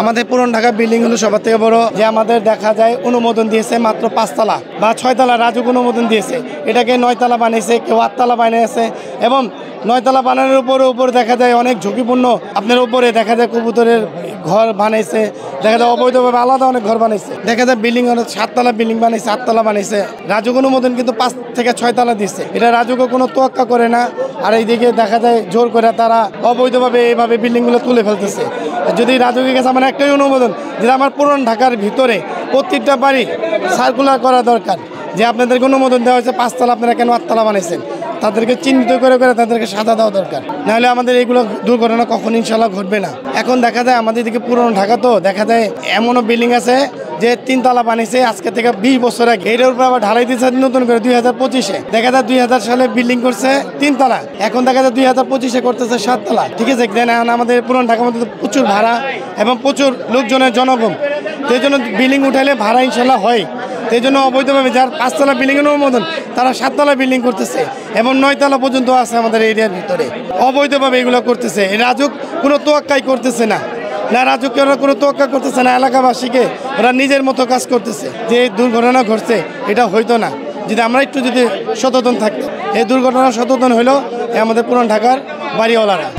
আমাদের পুরান ঢাকা বিল্ডিং হলো সবার থেকে বড়, যে আমাদের দেখা যায় অনুমোদন দিয়েছে মাত্র 5 তলা বা 6 তলা, রাজুক অনুমোদন দিয়েছে, এটাকে 9 তলা বানিয়েছে, কেউ 8 তলা বানিয়েছে। এবং 9 তলা বানানোর উপরে দেখা যায় অনেক ঝুঁকিপূর্ণ, আপনার উপরে দেখা যায় কবুতরের ঘর বানাইছে, দেখা যায় অবৈধভাবে আলাদা অনেক ঘর বানাইছে, দেখা যায় বিল্ডিং অনেক 7 তলা বিল্ডিং বানাইছে, 8 তলা বানাইছে। রাজুক অনুমোদন কিন্তু 5 থেকে 6 তলা দিচ্ছে, এটা রাজুকও কোনো তোয়াক্কা করে না। আর এইদিকে দেখা যায় জোর করে তারা অবৈধভাবে এইভাবে বিল্ডিংগুলো তুলে ফেলতেছে। যদি রাজুকের কাছে আমার একটাই অনুমোদন, যে আমার পুরান ঢাকার ভিতরে প্রত্যেকটা বাড়ি সার্কুলার করা দরকার, যে আপনাদেরকে অনুমোদন দেওয়া হয়েছে 5 তলা, আপনারা কেন 8 তলা বানাইছেন, তাদেরকে চিহ্নিত করে তাদেরকে সাজা দেওয়া দরকার। নাহলে আমাদের এইগুলো দুর্ঘটনা কখন ইনশাল্লাহ ঘটবে না। এখন দেখা যায় আমাদের দিকে পুরনো ঢাকা, তো দেখা যায় এমনও বিল্ডিং আছে যে 3 তলা বানিয়েছে আজকে থেকে 20 বছর আগে, এটার উপর আবার ঢালাই দিয়েছে নতুন করে 2025-এ। দেখা যায় 2000 সালে বিল্ডিং করছে 3 তলা, এখন দেখা যায় 2025-এ করতেছে 7 তলা। ঠিক আছে, আমাদের পুরনো ঢাকার মধ্যে প্রচুর ভাড়া এবং প্রচুর লোকজনের জনগণ, সেই জন্য বিল্ডিং উঠাইলে ভাড়া ইনশাল্লাহ হয়। সেই জন্য অবৈধভাবে যার 5 তলা বিল্ডিংয়ের অনুমোদন, তারা 7 তলা বিল্ডিং করতেছে এবং 9 তলা পর্যন্ত আছে আমাদের এরিয়ার ভিতরে, অবৈধভাবে এগুলো করতেছে। রাজুক কোনো তোয়াক্কাই করতেছে না, রাজুককে ওরা কোনো তোয়াক্কা করতেছে না, এলাকাবাসীকে ওরা নিজের মতো কাজ করতেছে। যে দুর্ঘটনা ঘটছে এটা হইতো না যদি আমরা একটু যদি সচেতন থাকতাম। এই দুর্ঘটনা সচেতন হইলো আমাদের পুরান ঢাকার বাড়িওয়ালারা।